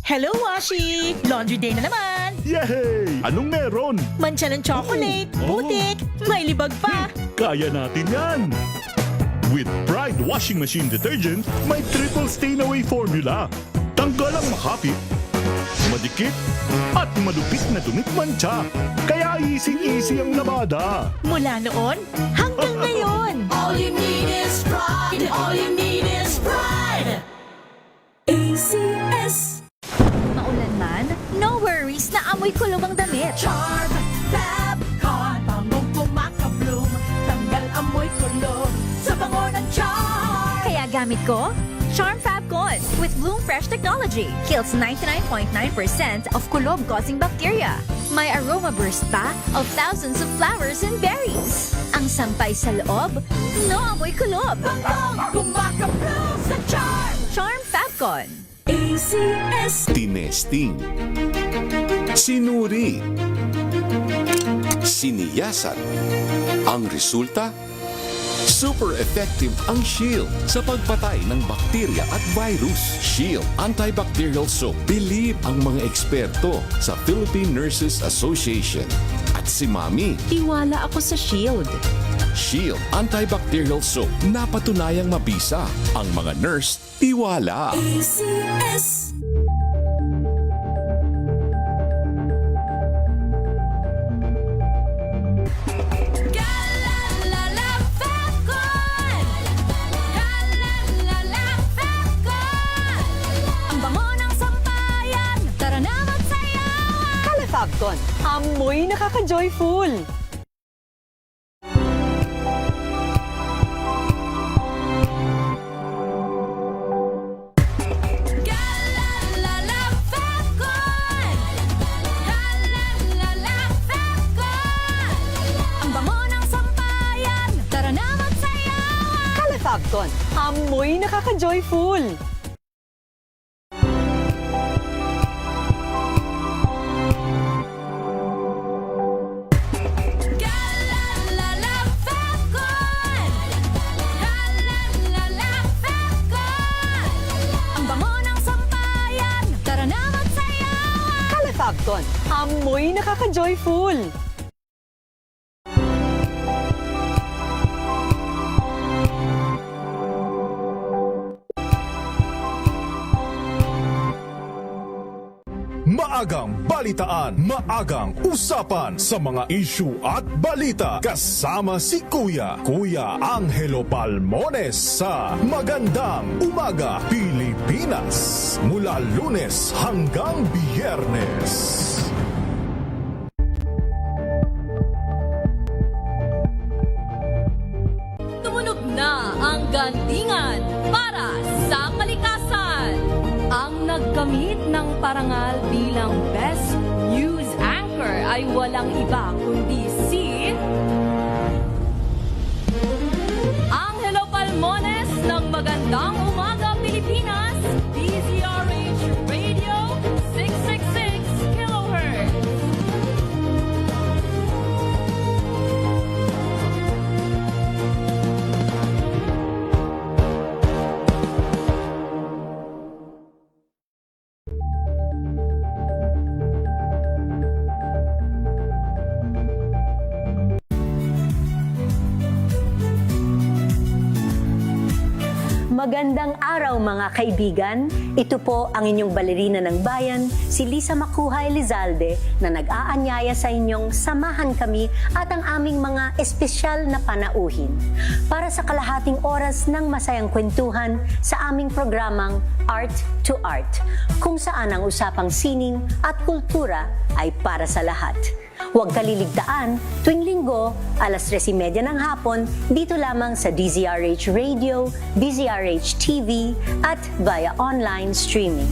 Hello, Washi! Laundry day na naman! Yay! Anong meron? Mancha ng chocolate, putik, may libag pa! Kaya natin yan! With Pride Washing Machine Detergent, may triple stain-away formula. Tanggal ang makapit, madikit, at malupit na dumit mancha. Kaya easy-easy ang labada. Mula noon hanggang ngayon! All you need is pride. All you need is pride. ACS. Maulan man, no worries na amoy kulong ang damit. Charm, Fab, Con, bangong kumakabloom. Tanggal amoy kulog sa bango ng charm. Kaya gamit ko, Charm Fab Con with Bloom Fresh technology. Kills 99.9% of kulob-causing bacteria. May aroma burst pa of thousands of flowers and berries. Ang sampay sa loob, no amoy kulob. Bangong kumakabloom sa charm. Charm Fab Con. ACS. Tinesting, sinuri, siniyasan. Ang resulta? Super effective ang Shield sa pagpatay ng bakterya at virus. Shield Antibacterial Soap. Believe ang mga eksperto sa Philippine Nurses Association. At si Mami, Tiwala ako sa Shield. Shield Antibacterial Soap. Napatunayang mabisa. Ang mga nurse, tiwala. ACS. Galalala Fabcon! Galalala Fabcon! Ang bango ng sampayan, tara na magsayawan! Calefabcon, amoy nakaka-joyful. Galalala Fabcon! Galalala Fabcon! Ang bango ng sampayan, tara na magsayawan! Calefabcon, amoy nakaka-joyful. Galalala Fabcon! Galalala Fabcon! Ang bango ng sampayan, tara na magsayawan! Calefabcon, amoy nakaka-joyful. Maagang balitaan, maagang usapan sa mga issue at balita. Kasama si Kuya Angelo Palmones sa Magandang Umaga Pilipinas. Mula Lunes hanggang Biyernes. Tumunog na ang gandingan para sa kalikasan. Ang nagkamit ng parangal bilang Best News Anchor ay walang iba kundi si Angelo Palmones ng Magandang Umaga Pilipinas, DZRH Radio 666 kHz. Magandang araw mga kaibigan. Ito po ang inyong balerina ng bayan, si Lisa Makuhay Lizalde na nag-aanyaya sa inyong samahan kami at ang aming mga espesyal na panauhin para sa kalahating oras ng masayang kwentuhan sa aming programang Art to Art, kung saan ang usapang sining at kultura ay para sa lahat. Huwag kaliligtaan, tuwing linggo, alas 3:30 ng hapon, dito lamang sa DZRH Radio, DZRH TV, at via online streaming.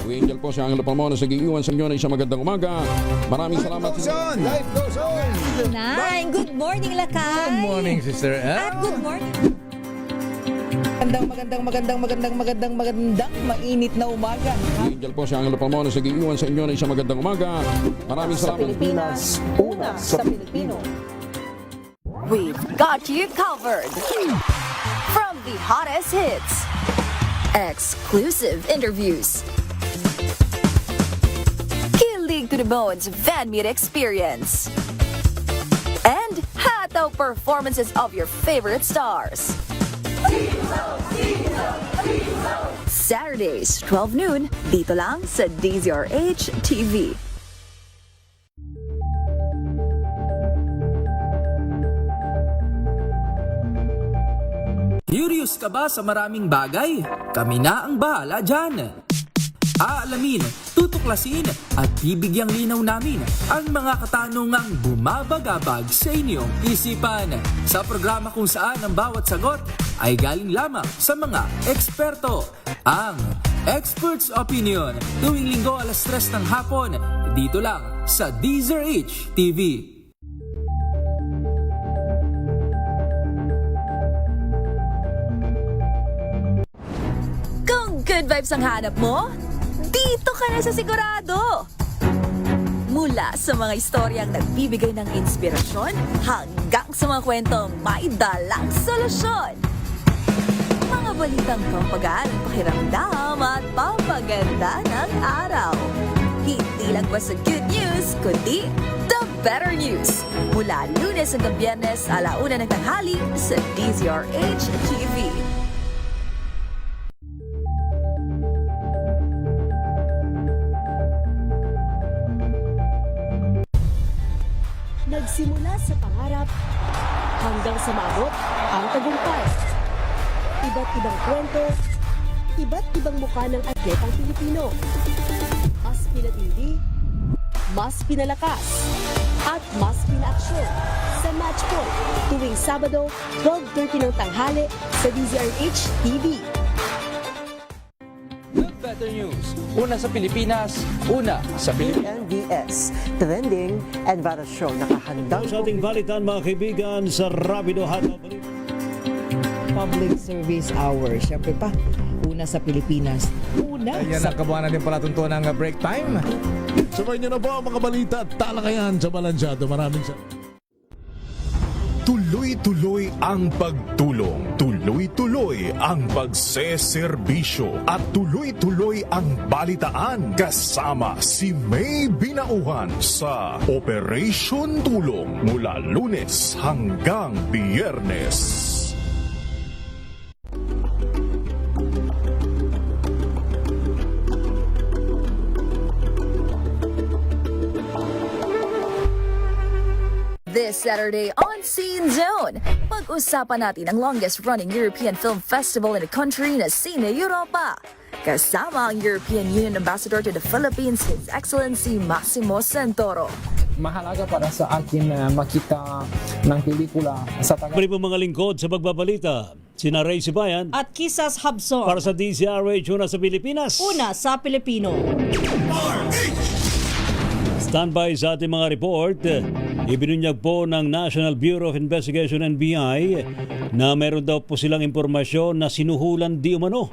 Angel po si Angelo Palmones nag-iiwan sa inyo na isang magandang umaga. Maraming salamat. Life goes on! Nine, good morning, Lakay! Good morning, Sister At good morning. Magandang mainit na umaga. Angel po si Angelo Palmones nag-iiwan sa inyo na isang magandang umaga. Maraming Sa salamat. Pilipinas, una sa Pilipino. We've got you covered. From the hottest hits exclusive interviews, kilig to the bones fan meet experience, and hataw performances of your favorite stars. Saturdays, 12 noon, dito lang sa DZRH TV. Curious ka ba sa maraming bagay? Kami na ang bahala dyan. Aalamin, tutuklasin at bibigyang linaw namin ang mga katanungang bumabagabag sa inyong isipan. Sa programa kung saan ang bawat sagot ay galing lamang sa mga eksperto. Ang Expert's Opinion, tuwing linggo alas 3 ng hapon, dito lang sa DZRH TV. Good vibes ang hanap mo? Dito ka na sa sigurado! Mula sa mga istoryang nagbibigay ng inspirasyon hanggang sa mga kwentong may dalang solusyon. Mga balitang pampagaan ang pakiramdam at pampaganda ng araw. Hindi lang ba sa good news, kundi the better news. Mula Lunes hanggang Biyernes, 1:00 ng tanghali sa DZRH TV. Nagsimula sa pangarap hanggang sa maabot ang tagumpay. Iba't ibang kwento, iba't ibang mukha ng atletang Pilipino. Mas pinatindi, mas pinalakas, at mas pinaaksyon sa Match Point tuwing Sabado, 12:30 ng tanghali sa DZRH TV. Better news. Una sa Pilipinas, una sa Pilipinas. NBS, Trending and Viral Show. Nakahandang sa ating balitan mga kaibigan sa Rapido Hataw Balita. Public Service Hour. Siyempre pa, una sa Pilipinas. Una Yan sa... ang kabuuan natin palatuntunan ng break time. Sabay niyo na po ang mga balita at talakayan sa Balansyado. Maraming salamat. Tuloy-tuloy ang pagtulong, tuloy-tuloy ang pagseserbisyo at tuloy-tuloy ang balitaan kasama si May Binauhan sa Operation Tulong mula Lunes hanggang Biyernes. This Saturday on Scene Zone, pag-usapan natin ang longest-running European Film Festival in the country na Cine Europa. Kasama ang European Union Ambassador to the Philippines, His Excellency Massimo Santoro. Mahalaga para sa akin na makita ng pelikula sa Pari po mga lingkod sa pagbabalita. Sina Ray Sibayan At Kisas Habsor, para sa DZRH, una sa Pilipinas. una sa Pilipino. Standby sa ating mga report. Ibinunyag po ng National Bureau of Investigation NBI na meron daw po silang impormasyon na sinuhulan di umano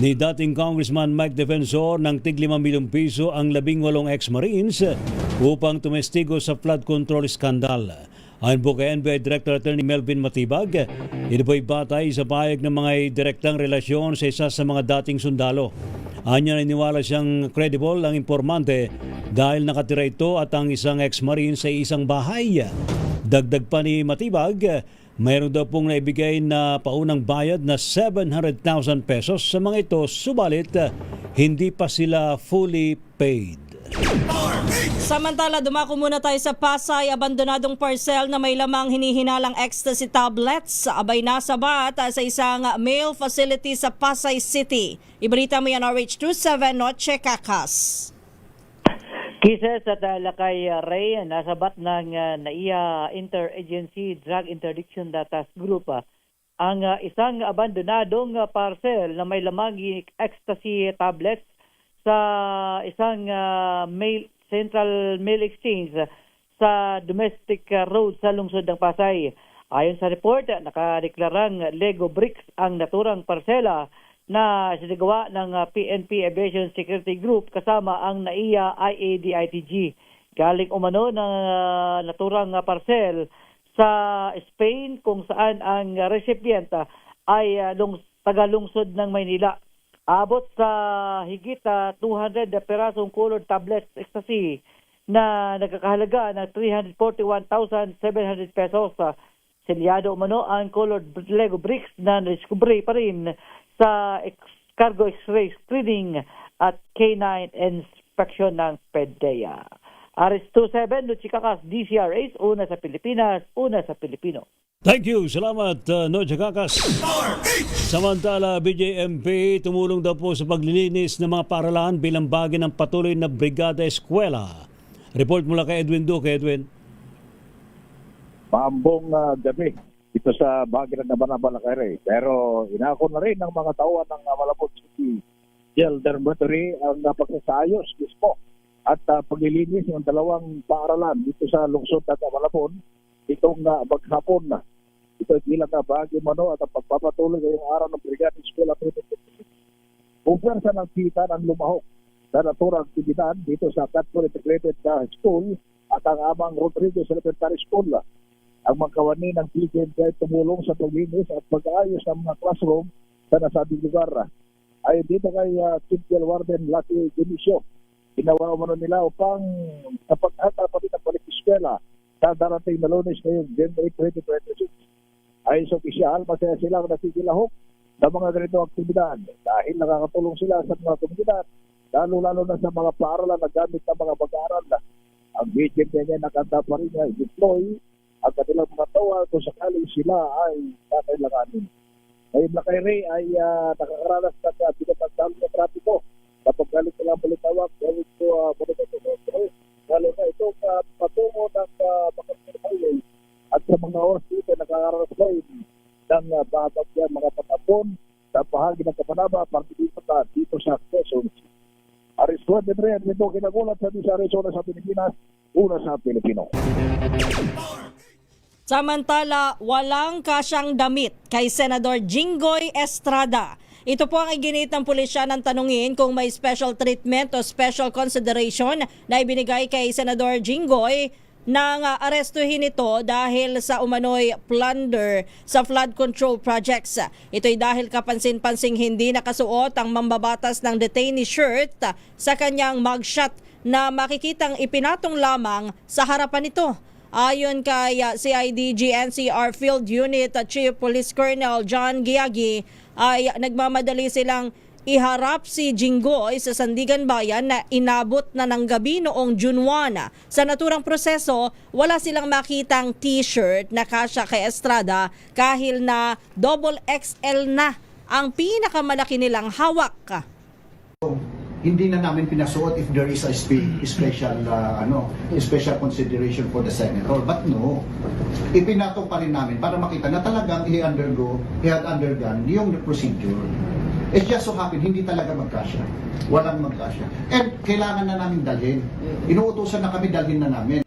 ni dating Congressman Mike Defensor ng tig 5 milyong piso ang 18 ex-Marines upang tumestigo sa flood control scandal. Ayon po kay NBI Director Attorney Melvin Matibag, ito po'y batay sa pahayag ng mga direktang relasyon sa isa sa mga dating sundalo. Anya naniniwala siyang credible ang informante dahil nakatira ito at ang isang ex-marine sa isang bahay. Dagdag pa ni Matibag, mayroon daw pong naibigay na paunang bayad na 700,000 pesos sa mga ito, subalit hindi pa sila fully paid. Samantala, dumako muna tayo sa Pasay. Abandonadong parcel na may lamang hinihinalang ecstasy tablets abay nasabat sa isang mail facility sa Pasay City. Ibalita mo yan, RH27 Noche Cacas. Kisses at Lakay Ray, nasabat ng NAIA Interagency Drug Interdiction Data Group ang isang abandonadong parcel na may lamang ecstasy tablets sa isang Central Mail Exchange sa Domestic Road sa lungsod ng Pasay. Ayon sa report, nakadeklarang Lego bricks ang naturang parsela na sinagawa ng PNP Aviation Security Group kasama ang NAIA IADITG. Galing umano ng naturang parcel sa Spain kung saan ang recipienta ay taga-lungsod ng Maynila. Abot sa higit 200 na perasong colored tablets ecstasy na nagkakahalaga ng 341,700 pesos. Selyado umano ang colored Lego bricks na nadiskubre pa rin sa cargo x-ray screening at K9 inspection ng PDEA. RS27, Luchikakas, DCRH, una sa Pilipinas, una sa Pilipino. Thank you. Salamat, Noche Kakas. Samantala, BJMP tumulong daw po sa paglilinis ng mga paaralan bilang bahagi ng patuloy na Brigada Eskwela. Report mula kay Edwin Duque. Edwin. Maambong gabi ito sa bahagi ng Nabanaba-Lacare. Pero inako na rin ng mga tauhan ng Malabon City Jail Dormitory ang pagsasayos mismo at paglilinis ng dalawang paaralan dito sa lungsod ng Malabon itong maghapon na. Ito bilang bahagi mano at ang pagpapatuloy ngayong araw ng Brigada Eskwela 2026. Kumpersa ng kita ng lumahok sa naturang aktibidad dito sa Catco Integrated School at ang Amang Rodriguez Elementary School. Ang mga kawani ng PGMP ay tumulong sa paglinis at pag-aayos ng mga classroom sa nasabing lugar. Ayon dito kay Chief Jail Warden Lucky Dionisio, ginawa mo nila upang napag-hata pa rin ang balik eskwela sa darating na Lunes ngayong January 2026. Ayon sa opisyal, masaya silang nakikilahok ng mga ganitong aktibidad dahil nakakatulong sila sa mga komunidad, lalo-lalo na sa mga paaralan na gamit ng mga mag-aaral. Ang BGMP niya nakanta pa rin niya i-deploy ang kanilang mga tawa kung sakaling sila ay kakailanganin. Ngayon na kay Ray ay nakakaranas ng pinapagdalo ng trapiko kapag galing nilang balitawag galing ko lalo na itong patungo ng Bakasan Highway at sa mga oras dito nakakaranas rin ng mga patapon sa bahagi ng Kapanaba partidipata dito sa Quezon City. Ariswan din rin ito kinagulat sa Arizona sa Pilipinas, una sa Pilipino. Samantala, walang kasyang damit kay Senador Jinggoy Estrada. Ito po ang iginit ng pulisya ng tanungin kung may special treatment o special consideration na ibinigay kay Senador Jinggoy nang arestuhin ito dahil sa umano'y plunder sa flood control projects. Ito'y dahil kapansin-pansing hindi nakasuot ang mambabatas ng detainee shirt sa kanyang mugshot na makikitang ipinatong lamang sa harapan nito. Ayon kay CIDG NCR Field Unit Chief Police Colonel John Giagi, ay nagmamadali silang iharap si Jinggoy sa Sandigan Bayan na inabot na ng gabi noong June 1. Sa naturang proseso, wala silang makitang t-shirt na kasya kay Estrada kahil na double XL na ang pinakamalaki nilang hawak. Hindi na namin pinasuot if there is a special consideration for the senator. But no, ipinato pa rin namin para makita na talagang he had undergone yung procedure. It just so happened, hindi talaga magkasya. Walang magkasya. And kailangan na namin dalhin. Inuutosan na kami, dalhin na namin.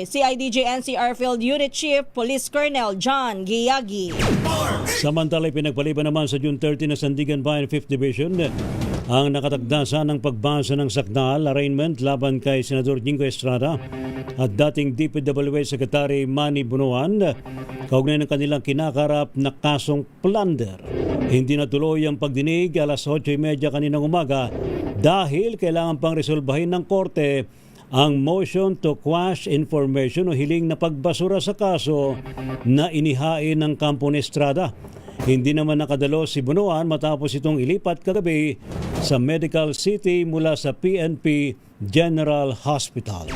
CIDG NCR Field Unit Chief Police Colonel John Giagi. Samantala, pinagpaliban naman sa June 30 na Sandigan Bayan 5th Division ang nakatagdasan ng pagbasa ng sakdal arraignment laban kay Senador Jinggoy Estrada at dating DPWH Secretary Manny Bunuan kaugnay ng kanilang kinakarap na kasong plunder. Hindi natuloy ang pagdinig alas 8:30 kaninang umaga dahil kailangan pang resolbahin ng korte ang motion to quash information o hiling na pagbasura sa kaso na inihain ng kampo ni Estrada. Hindi naman nakadalo si Bunuan matapos itong ilipat kagabi sa Medical City mula sa PNP General Hospital.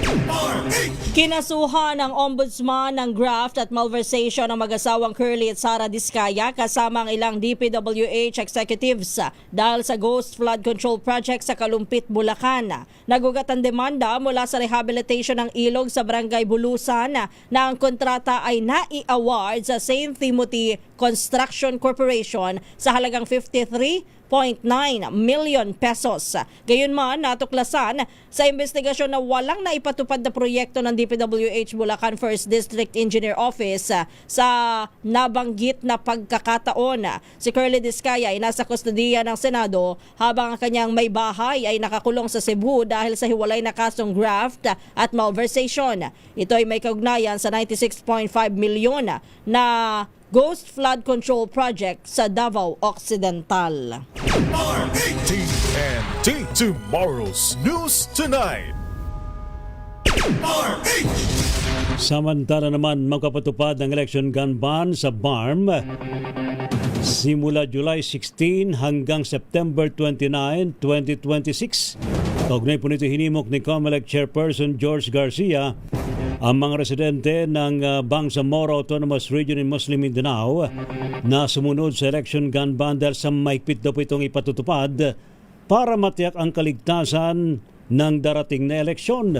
Kinasuhan ng ombudsman ng graft at malversation ng mag-asawang Curly at Sara Diskaya kasama ang ilang DPWH executives dahil sa ghost flood control project sa Kalumpit, Bulacan. Nagugat ang demanda mula sa rehabilitation ng ilog sa Barangay Bulusan na ang kontrata ay nai-award sa St. Timothy Construction Corporation sa halagang 53.9 million pesos. Gayunman, natuklasan sa investigasyon na walang naipatupad na proyekto ng DPWH Bulacan 1st District Engineer Office sa nabanggit na pagkakataon. Si Curly Diskaya ay nasa kustodiya ng Senado habang ang kanyang may bahay ay nakakulong sa Cebu dahil sa hiwalay na kasong graft at malversation. Ito ay may kaugnayan sa 96.5 milyon na Ghost Flood Control Project sa Davao Occidental. TNT Tomorrow's News Tonight. Samantala naman magpapatupad ng election gun ban sa BARM simula July 16 hanggang September 29, 2026. Kaugnay po nito hinimok ni COMELEC Chairperson George Garcia ang mga residente ng Bangsamoro Autonomous Region in Muslim Mindanao na sumunod sa election gun ban dahil sa mahigpit daw po itong ipatutupad para matiyak ang kaligtasan ng darating na eleksyon.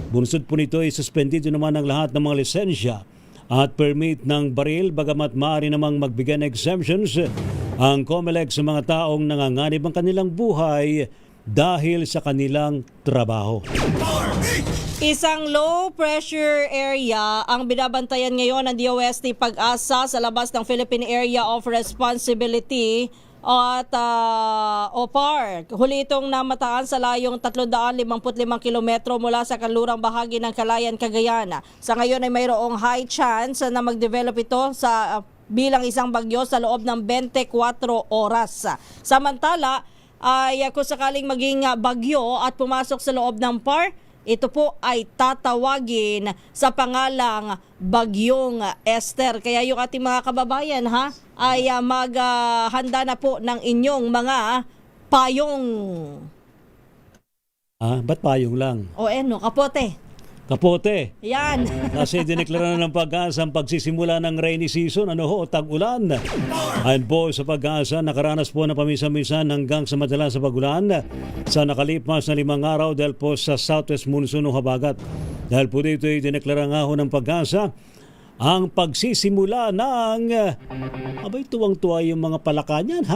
Bunsod po nito ay suspendido naman ang lahat ng mga lisensya at permit ng baril bagamat maaari namang magbigay ng exemptions ang COMELEC sa mga taong nanganganib ang kanilang buhay dahil sa kanilang trabaho. Isang low pressure area ang binabantayan ngayon ng DOST Pag-asa sa labas ng Philippine Area of Responsibility at OPAR. Huli itong namataan sa layong 355 kilometro mula sa kanlurang bahagi ng Calayan, Cagayan. Sa ngayon ay mayroong high chance na mag-develop ito sa bilang isang bagyo sa loob ng 24 oras. Samantala, ay kung sakaling maging bagyo at pumasok sa loob ng PAR, ito po ay tatawagin sa pangalang Bagyong Esther. Kaya yung ating mga kababayan ay maghanda na po ng inyong mga payong. Ba't payong lang? O kapote. Kapote. Yan. Kasi dineklara na ng Pag-asa ang pagsisimula ng rainy season, tag-ulan. Ayon po sa Pag-asa, nakaranas po na pamisa-misan hanggang sa madalas sa pag-ulan sa nakalipas na 5 araw dahil po sa southwest monsoon o habagat. Dahil po dito ay dineklara nga ho ng Pag-asa ang pagsisimula ng tuwang-tuwa yung mga palaka niyan,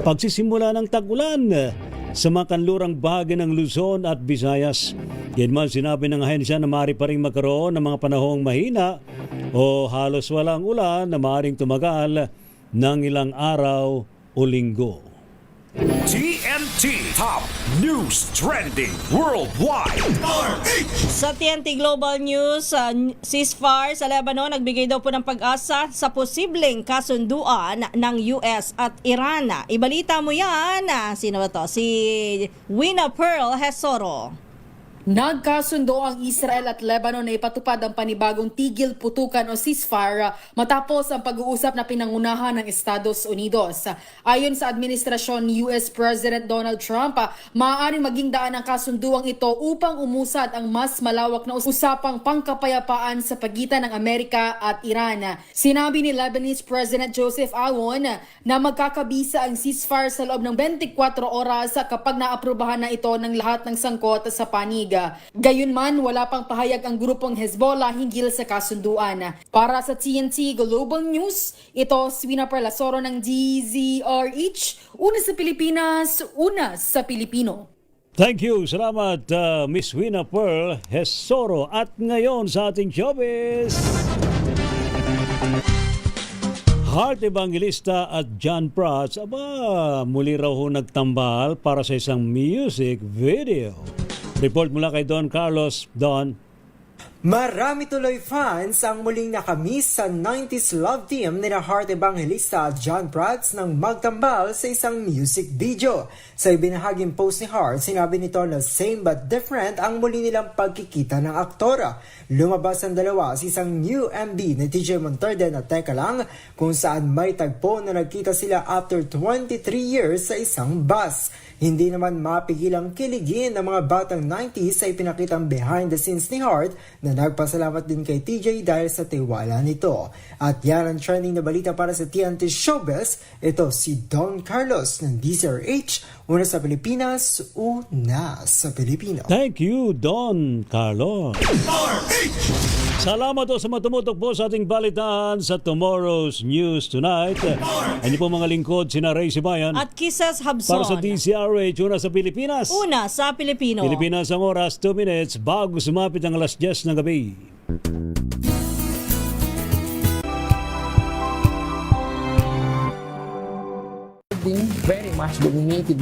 pagsisimula ng tag-ulan sa mga kanlurang bahagi ng Luzon at Visayas. Yan man sinabi ng ahensya na maaari pa rin magkaroon ng mga panahong mahina o halos walang ulan na maaaring tumagal ng ilang araw o linggo. TNT Top News Trending Worldwide. Sa TNT Global News, ceasefire sa Lebanon nagbigay daw po ng pag-asa sa posibleng kasunduan ng US at Iran. Ibalita mo yan. Sino ba to? Si Wina Pearl Hesoro. Nagkasundo ang Israel at Lebanon na ipatupad ang panibagong tigil putukan o ceasefire matapos ang pag-uusap na pinangunahan ng Estados Unidos. Ayon sa administrasyon ni US President Donald Trump, maaaring maging daan ang kasunduang ito upang umusad ang mas malawak na usapang pangkapayapaan sa pagitan ng Amerika at Iran. Sinabi ni Lebanese President Joseph Aoun na magkakabisa ang ceasefire sa loob ng 24 oras kapag naaprubahan na ito ng lahat ng sangkot sa panig. Gayunman, wala pang pahayag ang grupong Hezbollah hinggil sa kasunduan. Para sa TNT Global News, ito si Wina Perlasoro ng DZRH. Una sa Pilipinas, una sa Pilipino. Thank you. Salamat, Miss Wina Pearl Hesoro. At ngayon sa ating showbiz, Heart Evangelista at John Prats, muli raw ho nagtambal para sa isang music video. Report mula kay Don Carlos. Don. Marami tuloy fans ang muling nakamiss sa 90s love team ni Heart Evangelista at John Prats nang magtambal sa isang music video. Sa ibinahaging post ni Heart, sinabi nito na same but different ang muli nilang pagkikita ng aktora. Lumabas ang dalawa sa isang new MV ni TJ Monterde na Teka Lang, kung saan may tagpo na nagkita sila after 23 years sa isang bus. Hindi naman mapigil ang kiligin ng mga batang 90s sa ipinakitang behind the scenes ni Heart na nagpasalamat din kay TJ dahil sa tiwala nito. At yan ang trending na balita para sa TNT Showbiz. Ito si Don Carlos ng DZRH. Una sa Pilipinas, una sa Pilipino. Thank you, Don Carlos. Salamat sa matumutok po sa ating balitaan sa Tomorrow's News Tonight. Ano po mga lingkod, sina Ray Sibayan at Kisses Habson. Para sa DZRH, una sa Pilipinas. Una sa Pilipino. Pilipinas ang oras, 2 minutes bago sumapit ang alas 10 ng gabi. Very much dominated by